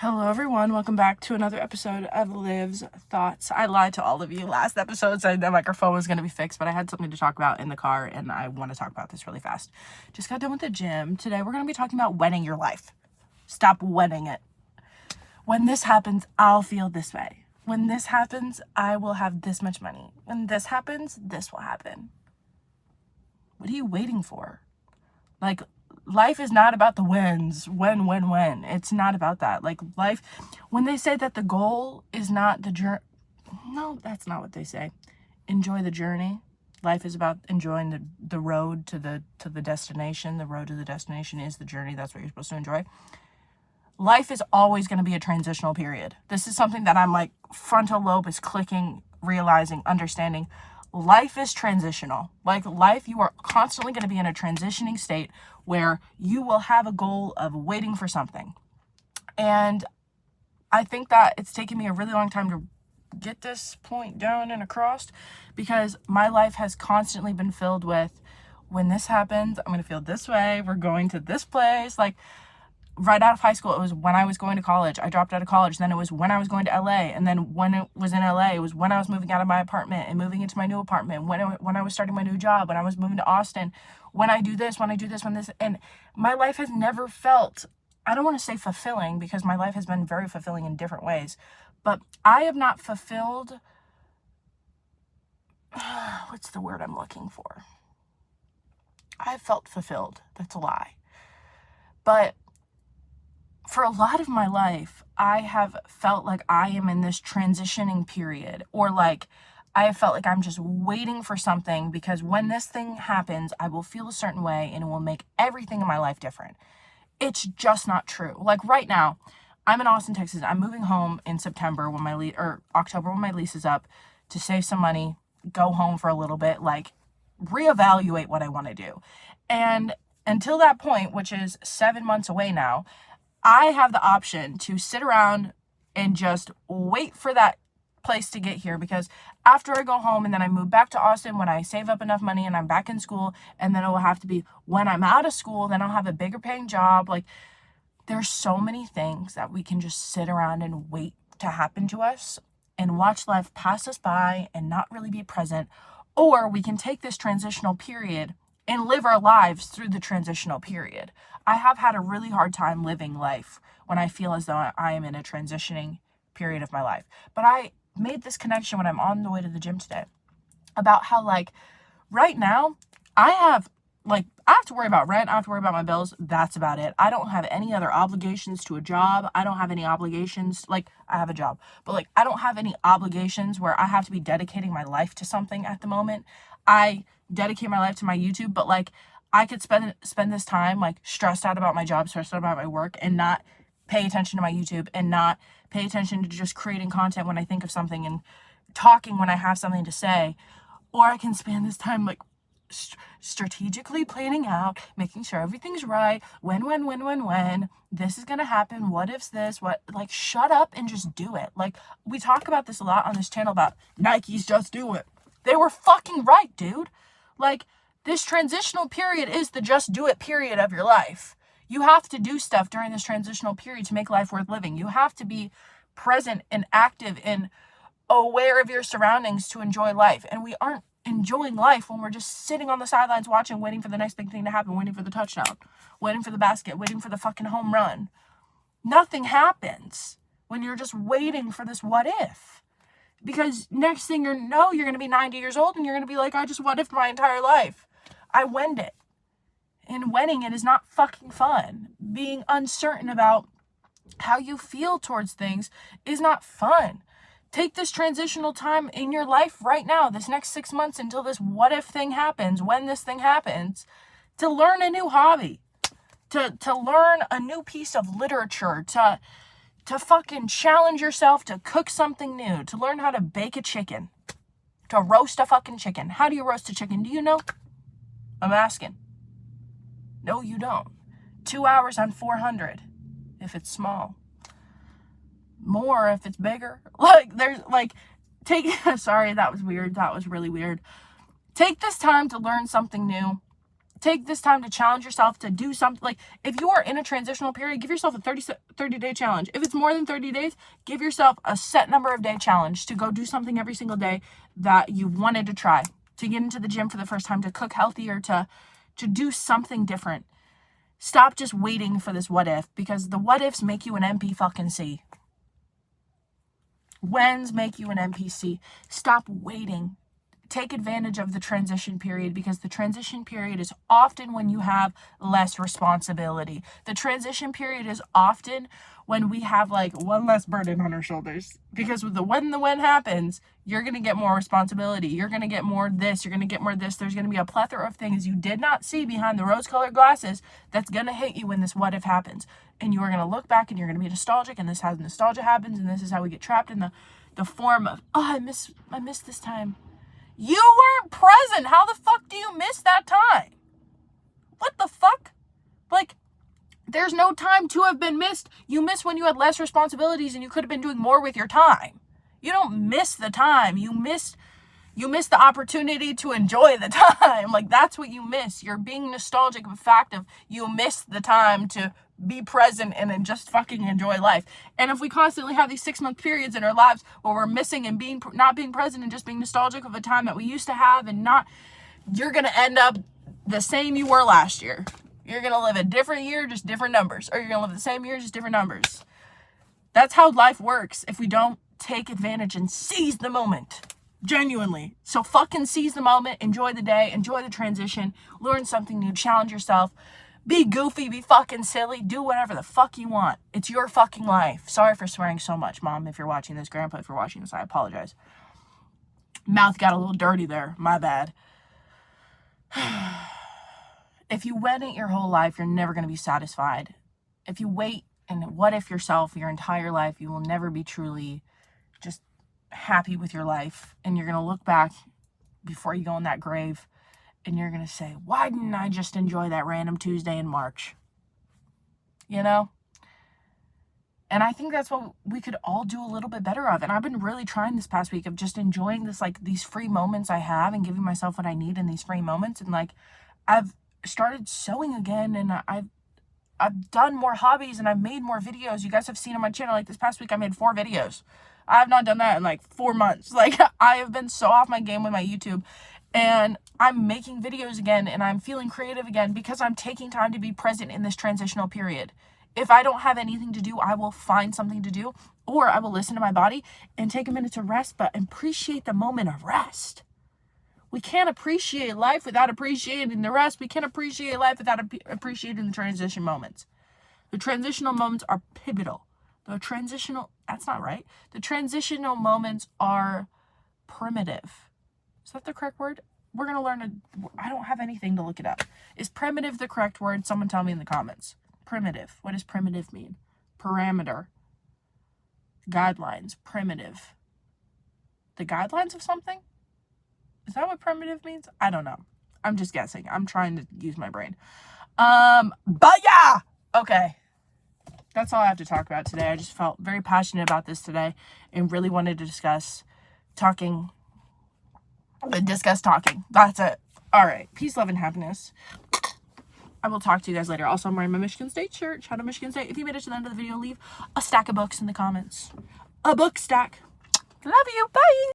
Hello everyone, welcome back to another episode of Liv's Thoughts. I lied to all of you last episode, said the microphone was going to be fixed, but I had something to talk about in the car and I want to talk about this really fast. Just got done with the gym. Today we're going to be talking about winning your life. Stop winning it. When this happens, I'll feel this way. When this happens, I will have this much money. When this happens, this will happen. What are you waiting for? Like, life is not about the wins. When. It's not about that. Like, life, when they say that the goal is not the journey, no, that's not what they say. Enjoy the journey. Life is about enjoying the road to the destination. The road to the destination is the journey. That's what you're supposed to enjoy. Life is always going to be a transitional period. This is something that I'm like, frontal lobe is clicking, realizing, understanding. Life is transitional. Like life, you are constantly going to be in a transitioning state where you will have a goal of waiting for something. And I think that it's taken me a really long time to get this point down and across, because my life has constantly been filled with, when this happens, I'm going to feel this way. We're going to this place. Like, right out of high school, it was when I was going to college. I dropped out of college. Then it was when I was going to LA. And then when it was in LA, it was when I was moving out of my apartment and moving into my new apartment. When I was starting my new job, when I was moving to Austin, when I do this, when this. And my life has never felt, I don't want to say fulfilling, because my life has been very fulfilling in different ways. But I have not fulfilled, what's the word I'm looking for? I've felt fulfilled. That's a lie. But for a lot of my life, I have felt like I am in this transitioning period, or like I have felt like I'm just waiting for something, because when this thing happens, I will feel a certain way and it will make everything in my life different. It's just not true. Like right now, I'm in Austin, Texas. I'm moving home in September when October when my lease is up, to save some money, go home for a little bit, like reevaluate what I want to do. And until that point, which is 7 months away now, I have the option to sit around and just wait for that place to get here, because after I go home and then I move back to Austin, when I save up enough money and I'm back in school, and then it will have to be when I'm out of school, then I'll have a bigger paying job. Like, there's so many things that we can just sit around and wait to happen to us and watch life pass us by and not really be present. Or we can take this transitional period and live our lives through the transitional period. I have had a really hard time living life when I feel as though I am in a transitioning period of my life. But I made this connection when I'm on the way to the gym today about how, like, right now, I have to worry about rent. I have to worry about my bills. That's about it. I don't have any other obligations to a job. I don't have any obligations. Like, I have a job, but like, I don't have any obligations where I have to be dedicating my life to something at the moment. I dedicate my life to my YouTube, but like, I could spend this time like stressed out about my job, stressed out about my work, and not pay attention to my YouTube, and not pay attention to just creating content when I think of something and talking when I have something to say. Or I can spend this time like strategically planning out, making sure everything's right. When this is gonna happen, what if this, what, like, shut up and just do it. Like, we talk about this a lot on this channel about Nike's just do it. They were fucking right, dude. Like, this transitional period is the just do it period of your life. You have to do stuff during this transitional period to make life worth living. You have to be present and active and aware of your surroundings to enjoy life. And we aren't enjoying life when we're just sitting on the sidelines watching, waiting for the next big thing to happen, waiting for the touchdown, waiting for the basket, waiting for the fucking home run. Nothing happens when you're just waiting for this what if. Because next thing you know, you're going to be 90 years old and you're going to be like, I just what if my entire life. I wenned it. And winning it is not fucking fun. Being uncertain about how you feel towards things is not fun. Take this transitional time in your life right now, this next 6 months until this what if thing happens, when this thing happens, to learn a new hobby, to learn a new piece of literature, to fucking challenge yourself to cook something new, to learn how to bake a chicken, to roast a fucking chicken. How do you roast a chicken? Do you know? I'm asking. No, you don't. 2 hours on 400 if it's small. More if it's bigger. Like, there's like, sorry, that was weird. That was really weird. Take this time to learn something new. Take this time to challenge yourself to do something. Like, if you are in a transitional period, give yourself a 30-day challenge. If it's more than 30 days, give yourself a set number of day challenge to go do something every single day that you wanted to try, to get into the gym for the first time, to cook healthier, to do something different. Stop just waiting for this what if, because the what ifs make you an NPC. Whens make you an NPC. Stop waiting. Take advantage of the transition period, because the transition period is often when you have less responsibility. The transition period is often when we have like one less burden on our shoulders, because with the when happens, you're going to get more responsibility. You're going to get more this. You're going to get more this. There's going to be a plethora of things you did not see behind the rose-colored glasses that's going to hit you when this what if happens. And you are going to look back and you're going to be nostalgic, and this is how nostalgia happens, and this is how we get trapped in the form of, I miss this time. You weren't present. How the fuck do you miss that time? What the fuck? Like, there's no time to have been missed. You miss when you had less responsibilities and you could have been doing more with your time. You don't miss the time. You miss the opportunity to enjoy the time. Like, that's what you miss. You're being nostalgic of the fact of you miss the time to be present and then just fucking enjoy life. And if we constantly have these 6-month periods in our lives where we're missing and not being present and just being nostalgic of a time that we used to have, and not, you're going to end up the same you were last year. You're going to live a different year, just different numbers. Or you're going to live the same year, just different numbers. That's how life works if we don't take advantage and seize the moment. Genuinely. So fucking seize the moment, enjoy the day, enjoy the transition, learn something new, challenge yourself, be goofy, be fucking silly, do whatever the fuck you want. It's your fucking life. Sorry for swearing so much, Mom, if you're watching this. Grandpa, if you're watching this, I apologize. Mouth got a little dirty there. My bad. If you wait it your whole life, you're never going to be satisfied. If you wait and what if yourself your entire life, you will never be truly just happy with your life. And you're going to look back before you go in that grave, and you're going to say, why didn't I just enjoy that random Tuesday in March? You know? And I think that's what we could all do a little bit better of. And I've been really trying this past week of just enjoying this, like, these free moments I have and giving myself what I need in these free moments. And, like, I've started sewing again, and I've done more hobbies, and I've made more videos. You guys have seen on my channel, like, this past week I made 4 videos. I have not done that in like 4 months. Like, I have been so off my game with my YouTube, and I'm making videos again, and I'm feeling creative again because I'm taking time to be present in this transitional period. If I don't have anything to do, I will find something to do, or I will listen to my body and take a minute to rest, but appreciate the moment of rest. We can't appreciate life without appreciating the rest. We can't appreciate life without appreciating the transition moments. The transitional moments are pivotal. That's not right. The transitional moments are primitive. Is that the correct word? We're going to learn I don't have anything to look it up. Is primitive the correct word? Someone tell me in the comments. Primitive. What does primitive mean? Parameter. Guidelines. Primitive. The guidelines of something? Is that what primitive means? I don't know. I'm just guessing. I'm trying to use my brain. But yeah. Okay. That's all I have to talk about today. I just felt very passionate about this today and really wanted to discuss talking. That's it. All right. Peace, love, and happiness. I will talk to you guys later. Also, I'm wearing my Michigan State shirt. Shout out Michigan State. If you made it to the end of the video, leave a stack of books in the comments. A book stack. Love you. Bye.